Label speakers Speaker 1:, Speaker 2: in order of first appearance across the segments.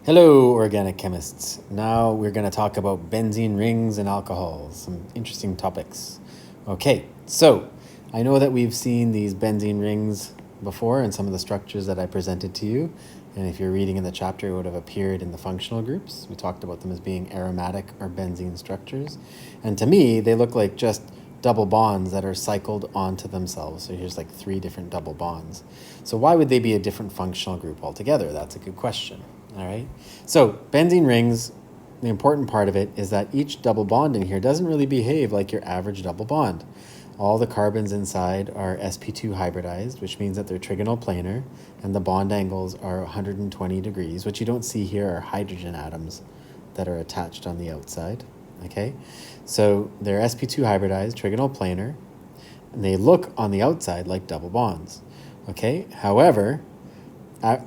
Speaker 1: Hello, organic chemists. Now we're going to talk about benzene rings and alcohols, some interesting topics. Okay, so I know that we've seen these benzene rings before in some of the structures that I presented to you. And if you're reading in the chapter, it would have appeared in the functional groups. We talked about them as being aromatic or benzene structures. And to me, they look like just double bonds that are cycled onto themselves. So here's like 3 different double bonds. So why would they be a different functional group altogether? That's a good question. All right. So benzene rings, the important part of it is that each double bond in here doesn't really behave like your average double bond. All the carbons inside are sp2 hybridized, which means that they're trigonal planar, and the bond angles are 120 degrees. What you don't see here are hydrogen atoms that are attached on the outside. Okay, so they're sp2 hybridized, trigonal planar, and they look on the outside like double bonds. Okay, however,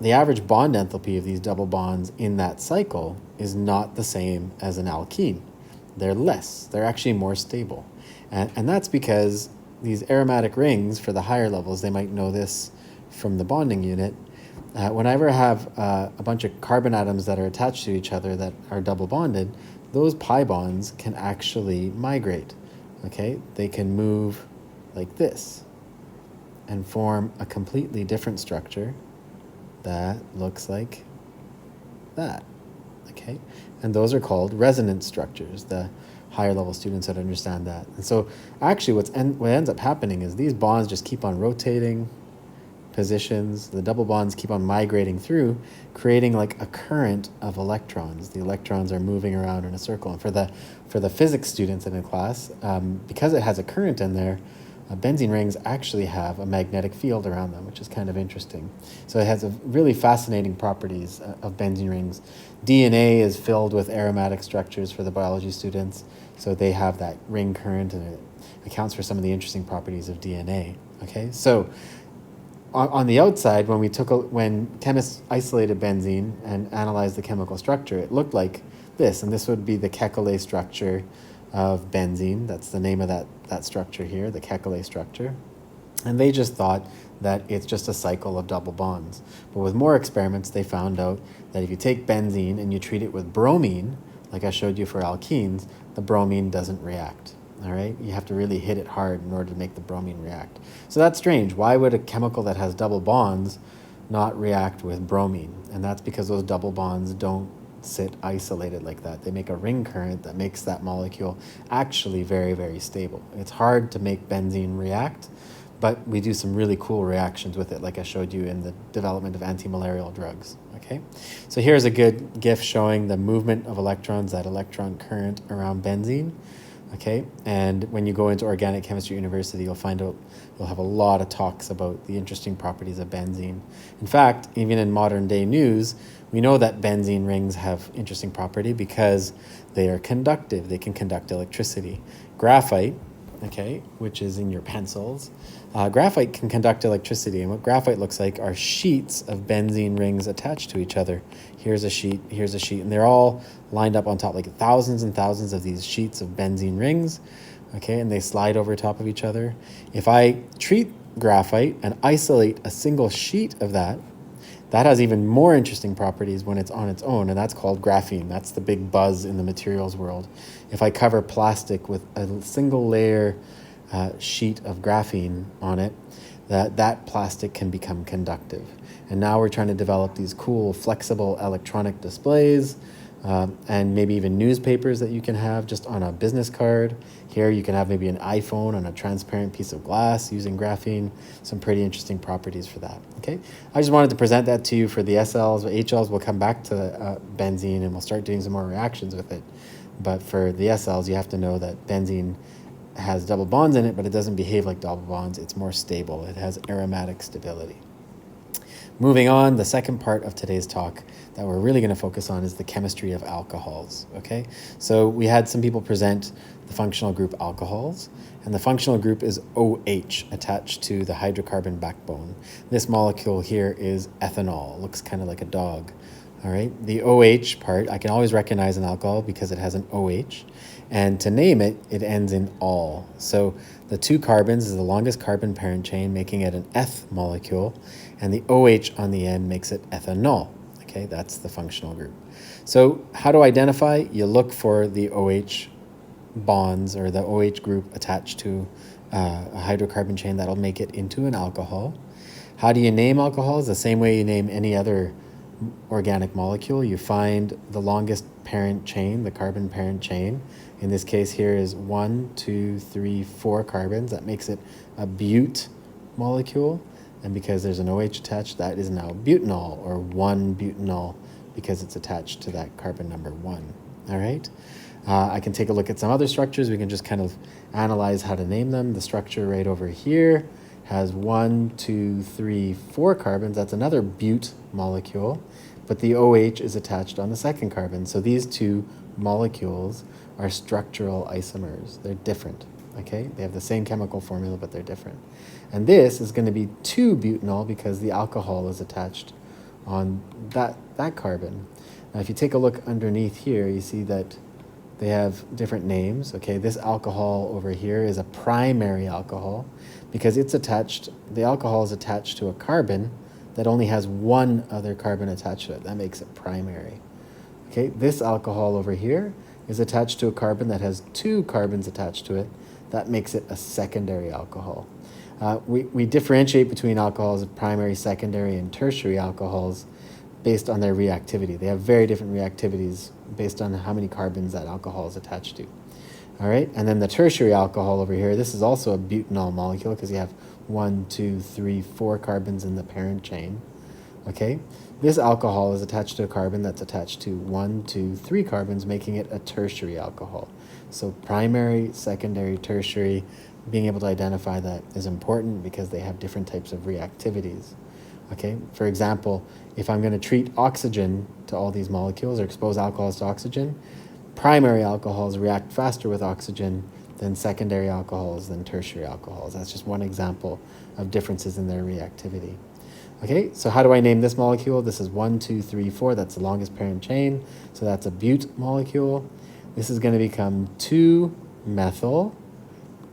Speaker 1: the average bond enthalpy of these double bonds in that cycle is not the same as an alkene. They're less. They're actually more stable. And that's because these aromatic rings, for the higher levels, they might know this from the bonding unit. Whenever I have a bunch of carbon atoms that are attached to each other that are double bonded, those pi bonds can actually migrate. Okay, they can move like this and form a completely different structure that looks like that. Okay, and those are called resonance structures. The higher level students that understand that. And so actually what ends up happening is these bonds just keep on rotating positions. The double bonds keep on migrating through, creating like a current of electrons. The electrons are moving around in a circle. And for the physics students in the class, because it has a current in there, benzene rings actually have a magnetic field around them, which is kind of interesting. So it has a really fascinating properties of benzene rings. DNA is filled with aromatic structures for the biology students, so they have that ring current, and it accounts for some of the interesting properties of DNA. Okay, so on the outside, when chemists isolated benzene and analyzed the chemical structure, it looked like this, and this would be the Kekulé structure of benzene. That's the name of that structure here, the Kekulé structure. And they just thought that it's just a cycle of double bonds. But with more experiments, they found out that if you take benzene and you treat it with bromine, like I showed you for alkenes, the bromine doesn't react. All right, you have to really hit it hard in order to make the bromine react. So that's strange. Why would a chemical that has double bonds not react with bromine? And that's because those double bonds don't sit isolated like that. They make a ring current that makes that molecule actually very, very stable. It's hard to make benzene react, but we do some really cool reactions with it, like I showed you in the development of anti-malarial drugs. Okay, so here's a good GIF showing the movement of electrons, that electron current around benzene. Okay, and when you go into Organic Chemistry University, you'll have a lot of talks about the interesting properties of benzene. In fact, even in modern day news, we know that benzene rings have interesting property because they are conductive. They can conduct electricity. Graphite, okay, which is in your pencils, graphite can conduct electricity, and what graphite looks like are sheets of benzene rings attached to each other. Here's a sheet, and they're all lined up on top, like thousands and thousands of these sheets of benzene rings, okay, and they slide over top of each other. If I treat graphite and isolate a single sheet of that has even more interesting properties when it's on its own, and that's called graphene. That's the big buzz in the materials world. If I cover plastic with a single layer sheet of graphene on it, that plastic can become conductive. And now we're trying to develop these cool, flexible electronic displays and maybe even newspapers that you can have just on a business card. Here you can have maybe an iPhone on a transparent piece of glass using graphene. Some pretty interesting properties for that. Okay, I just wanted to present that to you for the SLs. HLs, we'll come back to benzene and we'll start doing some more reactions with it. But for the SLs, you have to know that benzene has double bonds in it, but it doesn't behave like double bonds. It's more stable. It has aromatic stability. Moving on, the second part of today's talk that we're really going to focus on is the chemistry of alcohols, okay? So we had some people present the functional group alcohols, and the functional group is OH attached to the hydrocarbon backbone. This molecule here is ethanol. It looks kind of like a dog, all right? The OH part, I can always recognize an alcohol because it has an OH, and to name it, it ends in -ol. So the 2 carbons is the longest carbon parent chain, making it an eth molecule, and the OH on the end makes it ethanol. Okay, that's the functional group. So how to identify? You look for the OH bonds or the OH group attached to a hydrocarbon chain that'll make it into an alcohol. How do you name alcohols? The same way you name any other organic molecule. You find the longest parent chain, the carbon parent chain. In this case here is 1, 2, 3, 4 carbons. That makes it a bute molecule. And because there's an OH attached, that is now butanol, or 1-butanol, because it's attached to that carbon number 1. All right? I can take a look at some other structures. We can just kind of analyze how to name them. The structure right over here has 1, 2, 3, 4 carbons. That's another bute molecule, but the OH is attached on the second carbon. So these two molecules are structural isomers. They're different, okay? They have the same chemical formula, but they're different. And this is going to be 2-butanol because the alcohol is attached on that carbon. Now, if you take a look underneath here, you see that they have different names. Okay, this alcohol over here is a primary alcohol because it's attached, the alcohol is attached to a carbon that only has one other carbon attached to it. That makes it primary. Okay, this alcohol over here is attached to a carbon that has 2 carbons attached to it. That makes it a secondary alcohol. We differentiate between alcohols of primary, secondary, and tertiary alcohols based on their reactivity. They have very different reactivities based on how many carbons that alcohol is attached to. All right, and then the tertiary alcohol over here, this is also a butanol molecule because you have 1, 2, 3, 4 carbons in the parent chain. Okay, this alcohol is attached to a carbon that's attached to 1, 2, 3 carbons, making it a tertiary alcohol. So primary, secondary, tertiary, being able to identify that is important because they have different types of reactivities. Okay, for example, if I'm going to treat oxygen to all these molecules or expose alcohols to oxygen, primary alcohols react faster with oxygen than secondary alcohols than tertiary alcohols. That's just one example of differences in their reactivity. Okay, so how do I name this molecule? This is 1, 2, 3, 4. That's the longest parent chain. So that's a bute molecule. This is going to become 2-methyl,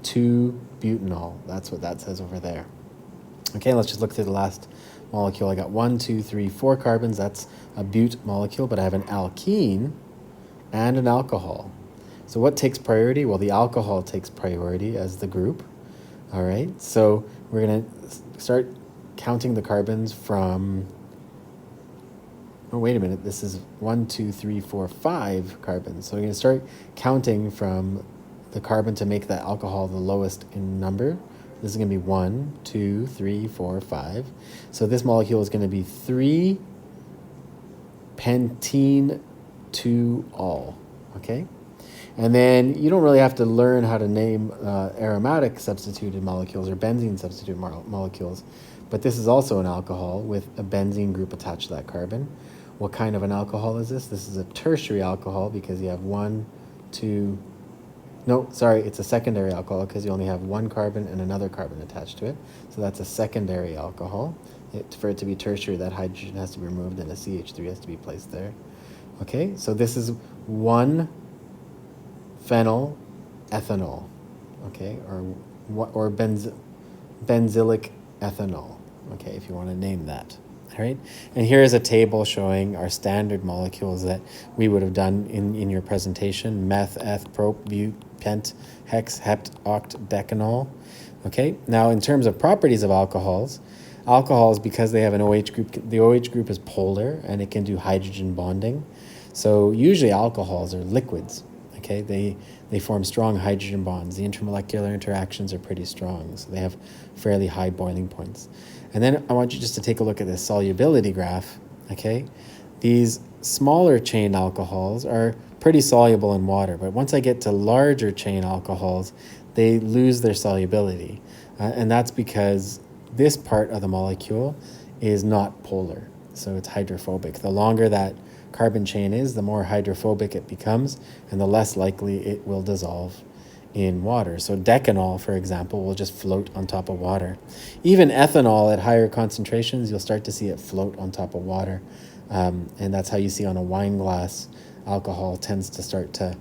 Speaker 1: 2-butanol. That's what that says over there. Okay, let's just look through the last molecule. I got 1, 2, 3, 4 carbons. That's a bute molecule, but I have an alkene and an alcohol. So what takes priority? Well, the alcohol takes priority as the group. All right, so we're going to start counting the carbons from, oh, wait a minute, this is 1, 2, 3, 4, 5 carbons. So we're going to start counting from the carbon to make that alcohol the lowest in number. This is going to be 1, 2, 3, 4, 5. So this molecule is going to be 3-pentene 2-ol, okay? And then you don't really have to learn how to name aromatic substituted molecules or benzene substituted molecules, but this is also an alcohol with a benzene group attached to that carbon. What kind of an alcohol is this? This is a tertiary alcohol because you have 1, 2, no, sorry, it's a secondary alcohol because you only have one carbon and another carbon attached to it. So that's a secondary alcohol. For it to be tertiary, that hydrogen has to be removed and a CH3 has to be placed there. Okay, so this is 1-phenyl ethanol, okay, or benzylic ethanol, okay, if you want to name that. All right, and here is a table showing our standard molecules that we would have done in your presentation: meth, eth, prop, bute, pent, hex, hept, oct, decanol. Okay, now in terms of properties of alcohols, because they have an OH group, the OH group is polar and it can do hydrogen bonding. So usually alcohols are liquids. Okay, they form strong hydrogen bonds. The intermolecular interactions are pretty strong, so they have fairly high boiling points. And then I want you just to take a look at this solubility graph. Okay, these smaller chain alcohols are pretty soluble in water, but once I get to larger chain alcohols, they lose their solubility, and that's because this part of the molecule is not polar, so it's hydrophobic. The longer that carbon chain is, the more hydrophobic it becomes, and the less likely it will dissolve in water. So decanol, for example, will just float on top of water. Even ethanol at higher concentrations, you'll start to see it float on top of water. And that's how you see on a wine glass, alcohol tends to start to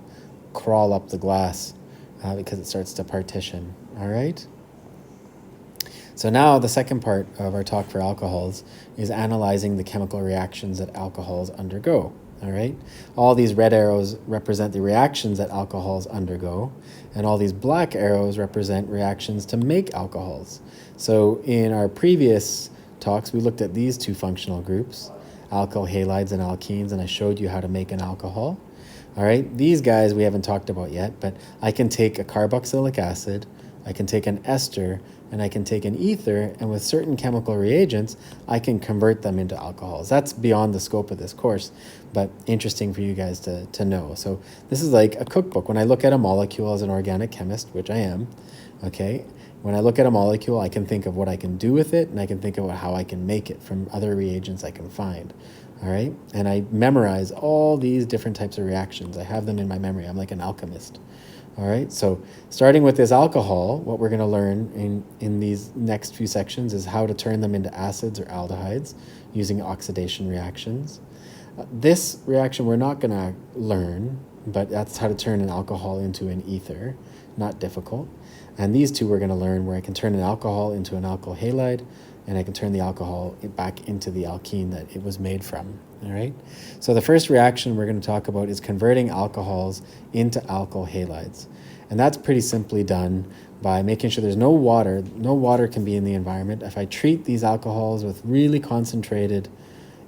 Speaker 1: crawl up the glass because it starts to partition. All right? So now the second part of our talk for alcohols is analyzing the chemical reactions that alcohols undergo. All right. All these red arrows represent the reactions that alcohols undergo, and all these black arrows represent reactions to make alcohols. So in our previous talks, we looked at these two functional groups, alkyl halides and alkenes, and I showed you how to make an alcohol. All right. These guys we haven't talked about yet, but I can take a carboxylic acid, I can take an ester, and I can take an ether, and with certain chemical reagents, I can convert them into alcohols. That's beyond the scope of this course, but interesting for you guys to know. So this is like a cookbook. When I look at a molecule as an organic chemist, which I am, okay, when I look at a molecule, I can think of what I can do with it, and I can think about how I can make it from other reagents I can find. All right, and I memorize all these different types of reactions. I have them in my memory. I'm like an alchemist. All right, so starting with this alcohol, what we're going to learn in these next few sections is how to turn them into acids or aldehydes using oxidation reactions. This reaction we're not going to learn, but that's how to turn an alcohol into an ether, not difficult. And these two we're going to learn, where I can turn an alcohol into an alkyl halide, and I can turn the alcohol back into the alkene that it was made from. All right. So the first reaction we're going to talk about is converting alcohols into alkyl halides. And that's pretty simply done by making sure there's no water. No water can be in the environment. If I treat these alcohols with really concentrated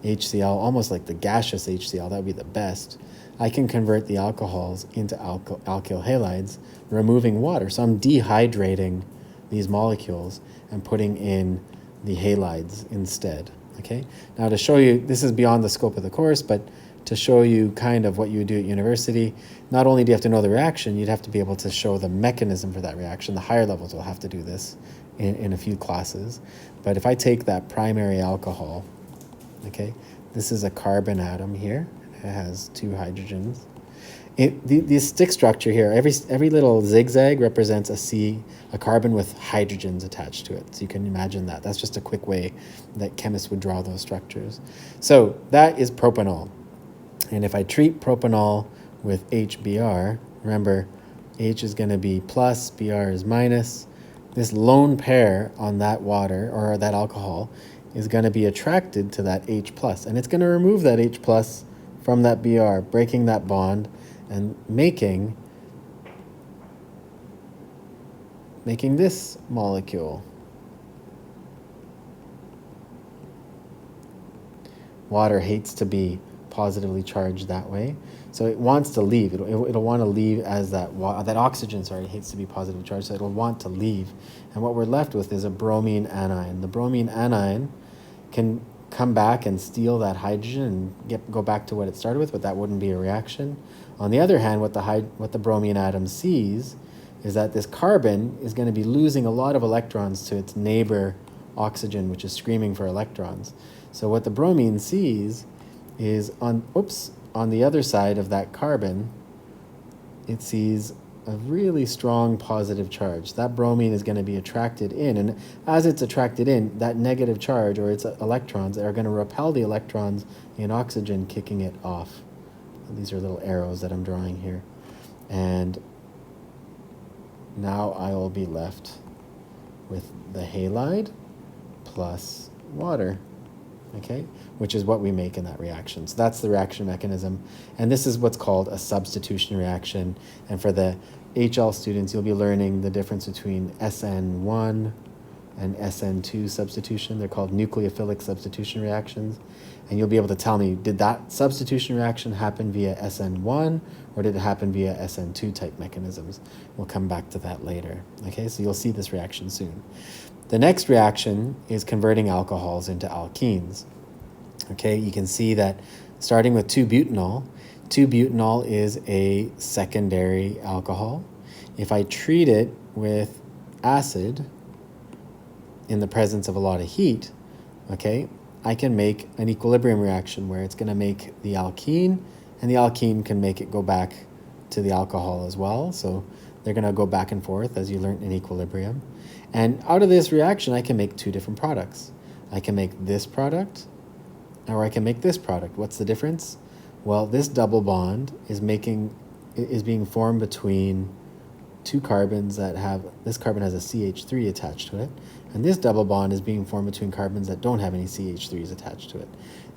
Speaker 1: HCl, almost like the gaseous HCl, that would be the best, I can convert the alcohols into alkyl halides, removing water. So I'm dehydrating these molecules and putting in the halides instead. Okay. Now to show you, this is beyond the scope of the course, but to show you kind of what you would do at university, not only do you have to know the reaction, you'd have to be able to show the mechanism for that reaction. The higher levels will have to do this in a few classes. But if I take that primary alcohol, okay, this is a carbon atom here. It has two hydrogens. The stick structure here, every little zigzag represents a carbon with hydrogens attached to it. So you can imagine that. That's just a quick way that chemists would draw those structures. So that is propanol. And if I treat propanol with HBr, remember, H is going to be plus, Br is minus. This lone pair on that water, or that alcohol, is going to be attracted to that H plus. And it's going to remove that H plus from that Br, breaking that bond, and making this molecule. Water hates to be positively charged that way, so it wants to leave. It'll want to leave as that oxygen, hates to be positively charged, so it'll want to leave. And what we're left with is a bromine anion. The bromine anion can come back and steal that hydrogen and go back to what it started with, but that wouldn't be a reaction. On the other hand, what the bromine atom sees is that this carbon is going to be losing a lot of electrons to its neighbor oxygen, which is screaming for electrons. So what the bromine sees is on the other side of that carbon, it sees a really strong positive charge. That bromine is going to be attracted in, and as it's attracted in, that negative charge, or its electrons, are going to repel the electrons in oxygen, kicking it off. These are little arrows that I'm drawing here. And now I will be left with the halide plus water, okay, which is what we make in that reaction. So that's the reaction mechanism. And this is what's called a substitution reaction. And for the HL students, you'll be learning the difference between SN1 and SN2 substitution. They're called nucleophilic substitution reactions. And you'll be able to tell me, did that substitution reaction happen via SN1 or did it happen via SN2 type mechanisms? We'll come back to that later. Okay, so you'll see this reaction soon. The next reaction is converting alcohols into alkenes. Okay, you can see that starting with 2-butanol, 2-butanol is a secondary alcohol. If I treat it with acid in the presence of a lot of heat, okay, I can make an equilibrium reaction where it's going to make the alkene, and the alkene can make it go back to the alcohol as well. So they're going to go back and forth, as you learned in equilibrium. And out of this reaction, I can make two different products. I can make this product, or I can make this product. What's the difference? Well, this double bond is being formed between two carbons that have, this carbon has a CH3 attached to it, and this double bond is being formed between carbons that don't have any CH3s attached to it.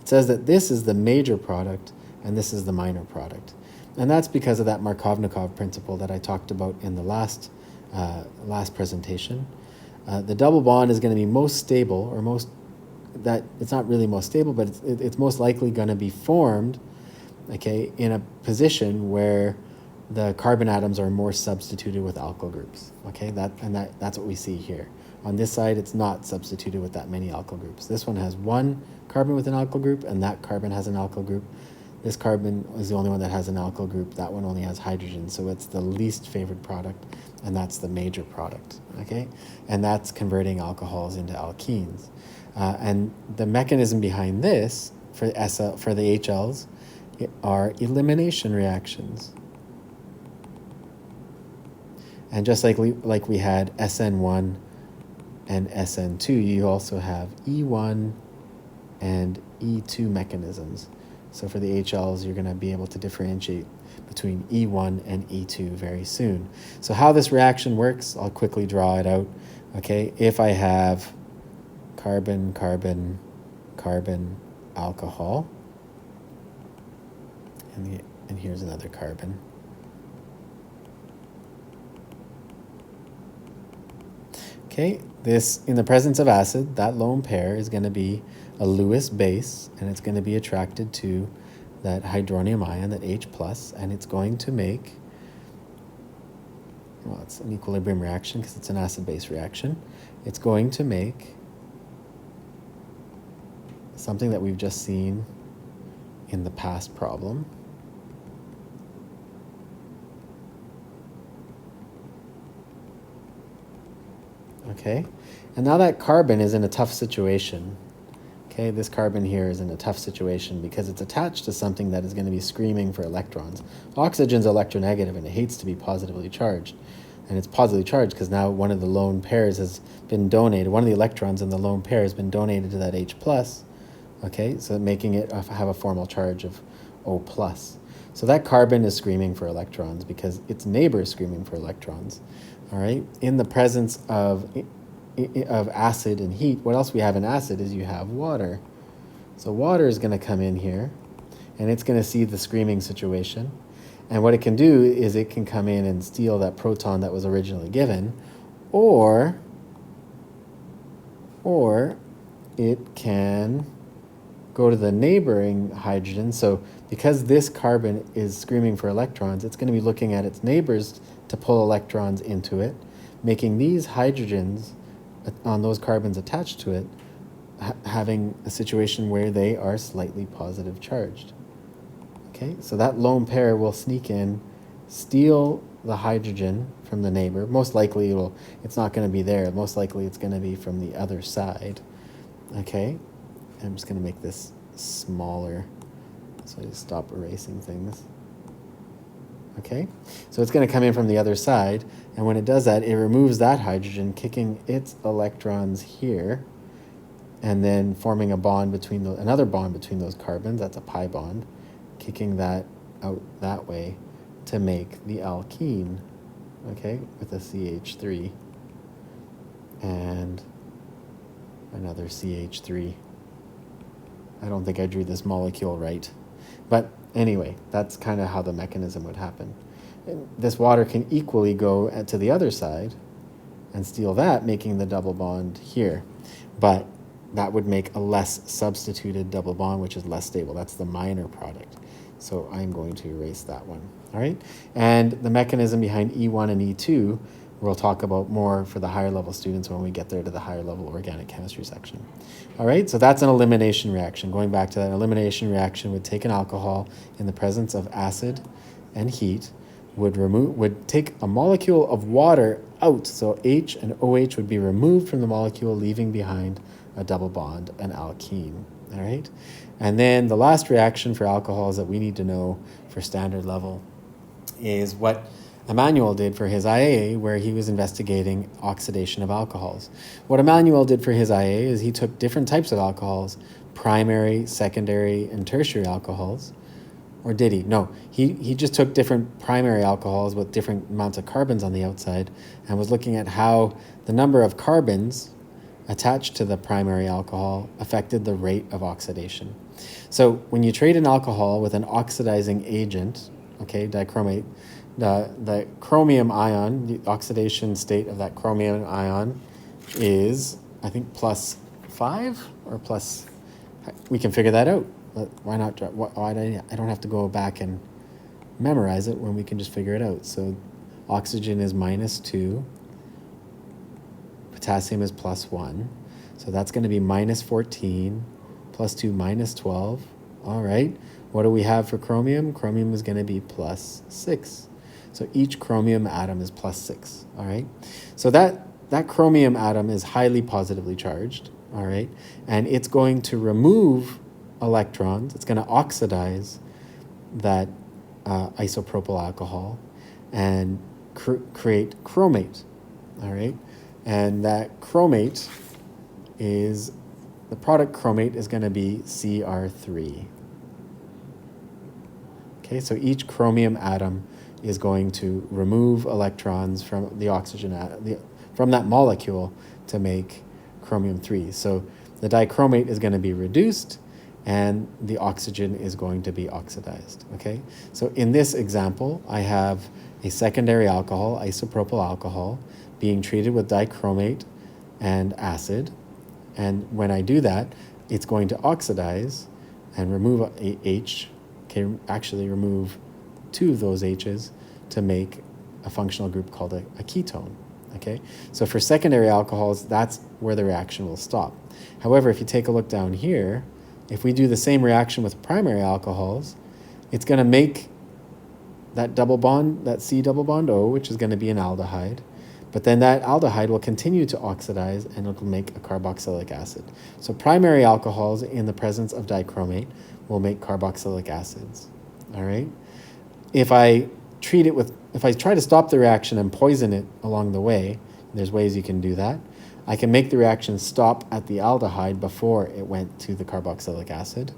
Speaker 1: It says that this is the major product and this is the minor product. And that's because of that Markovnikov principle that I talked about in the last presentation. The double bond is going to be most stable, or most, that it's not really most stable, but it's most likely going to be formed, okay, in a position where the carbon atoms are more substituted with alkyl groups. Okay, that's what we see here. On this side, it's not substituted with that many alkyl groups. This one has one carbon with an alkyl group, and that carbon has an alkyl group. This carbon is the only one that has an alkyl group. That one only has hydrogen, so it's the least favored product, and that's the major product, okay? And that's converting alcohols into alkenes. And the mechanism behind this, for the HLs, are elimination reactions. And just like we had SN1 and SN2, you also have E1 and E2 mechanisms. So for the HLs, you're going to be able to differentiate between E1 and E2 very soon. So how this reaction works, I'll quickly draw it out. Okay, if I have carbon, carbon, carbon, alcohol, and here's another carbon. Okay, this, in the presence of acid, that lone pair is going to be a Lewis base, and it's going to be attracted to that hydronium ion, that H+, and it's going to make, well, it's an equilibrium reaction because it's an acid-base reaction. It's going to make something that we've just seen in the past problem. Okay, and now that carbon is in a tough situation. Okay, this carbon here is in a tough situation because it's attached to something that is going to be screaming for electrons. Oxygen's electronegative and it hates to be positively charged. And it's positively charged because now one of the lone pairs has been donated. One of the electrons in the lone pair has been donated to that H+. Okay, so making it have a formal charge of O+. So that carbon is screaming for electrons because its neighbor is screaming for electrons. All right, in the presence of acid and heat, what else we have in acid is you have water. So water is going to come in here, and it's going to see the screaming situation. And what it can do is it can come in and steal that proton that was originally given, or it can go to the neighboring hydrogen. So because this carbon is screaming for electrons, it's going to be looking at its neighbors to pull electrons into it, making these hydrogens on those carbons attached to it having a situation where they are slightly positive charged. Okay, so that lone pair will sneak in, steal the hydrogen from the neighbor. Most likely it's not going to be there. Most likely it's going to be from the other side. Okay, I'm just going to make this smaller so I just stop erasing things. Okay, so it's going to come in from the other side, and when it does that, it removes that hydrogen, kicking its electrons here, and then forming a bond between another bond between those carbons. That's a pi bond, kicking that out that way to make the alkene. Okay, with a CH3 and another CH3. I don't think I drew this molecule right, but anyway, that's kind of how the mechanism would happen. And this water can equally go to the other side and steal that, making the double bond here. But that would make a less substituted double bond, which is less stable. That's the minor product. So I'm going to erase that one. All right. And the mechanism behind E1 and E2, we'll talk about more for the higher level students when we get there to the higher level organic chemistry section. All right, so that's an elimination reaction. Going back to that, elimination reaction would take an alcohol in the presence of acid and heat, would take a molecule of water out, so H and OH would be removed from the molecule, leaving behind a double bond, an alkene. All right, and then the last reaction for alcohols that we need to know for standard level is what Emmanuel did for his IA, where he was investigating oxidation of alcohols. What Emmanuel did for his IA is he took different types of alcohols, primary, secondary, and tertiary alcohols, Or did he? No, he just took different primary alcohols with different amounts of carbons on the outside and was looking at how the number of carbons attached to the primary alcohol affected the rate of oxidation. So when you treat an alcohol with an oxidizing agent, okay, dichromate, the chromium ion, the oxidation state of that chromium ion is, I think, +5 or plus, we can figure that out. Why not? Why I don't have to go back and memorize it when we can just figure it out. So oxygen is -2, potassium is +1. So that's going to be -14, +2, -12. All right. What do we have for chromium? Chromium is going to be +6. So each chromium atom is +6. All right. So that chromium atom is highly positively charged. All right. And it's going to remove electrons. It's going to oxidize that isopropyl alcohol and create chromate. All right. And that chromate is, the product chromate is going to be Cr3. Okay, so each chromium atom is going to remove electrons from the oxygen from that molecule to make chromium-3. So the dichromate is going to be reduced and the oxygen is going to be oxidized. Okay, so in this example, I have a secondary alcohol, isopropyl alcohol, being treated with dichromate and acid. And when I do that, it's going to oxidize and remove a H, okay, actually remove 2 of those H's to make a functional group called a ketone. Okay, so for secondary alcohols, that's where the reaction will stop. However, if you take a look down here, if we do the same reaction with primary alcohols, it's going to make that double bond, that C double bond O, which is going to be an aldehyde. But then that aldehyde will continue to oxidize and it will make a carboxylic acid. So primary alcohols in the presence of dichromate will make carboxylic acids. All right. If I try to stop the reaction and poison it along the way, there's ways you can do that. I can make the reaction stop at the aldehyde before it went to the carboxylic acid.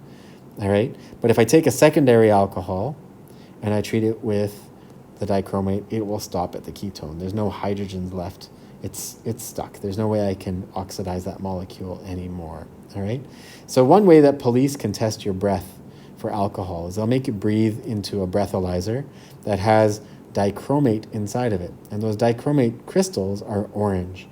Speaker 1: All right. But if I take a secondary alcohol and I treat it with the dichromate, it will stop at the ketone. There's no hydrogens left. It's stuck. There's no way I can oxidize that molecule anymore. All right. So one way that police can test your breath for alcohol is they'll make you breathe into a breathalyzer that has dichromate inside of it. And those dichromate crystals are orange.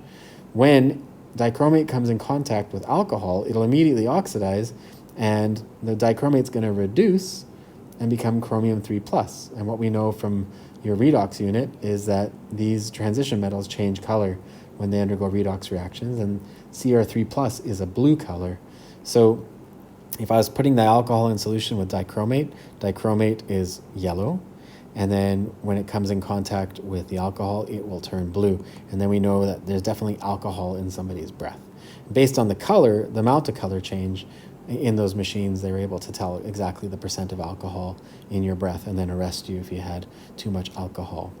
Speaker 1: When dichromate comes in contact with alcohol, it'll immediately oxidize and the dichromate's going to reduce and become chromium-3+. And what we know from your redox unit is that these transition metals change color when they undergo redox reactions, and Cr3+ is a blue color. So if I was putting the alcohol in solution with dichromate is yellow, and then when it comes in contact with the alcohol, it will turn blue. And then we know that there's definitely alcohol in somebody's breath. Based on the color, the amount of color change in those machines, they were able to tell exactly the % of alcohol in your breath and then arrest you if you had too much alcohol.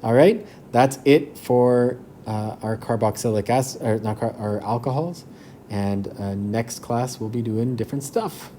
Speaker 1: All right, that's it for our carboxylic acid, or not our alcohols. And next class, we'll be doing different stuff.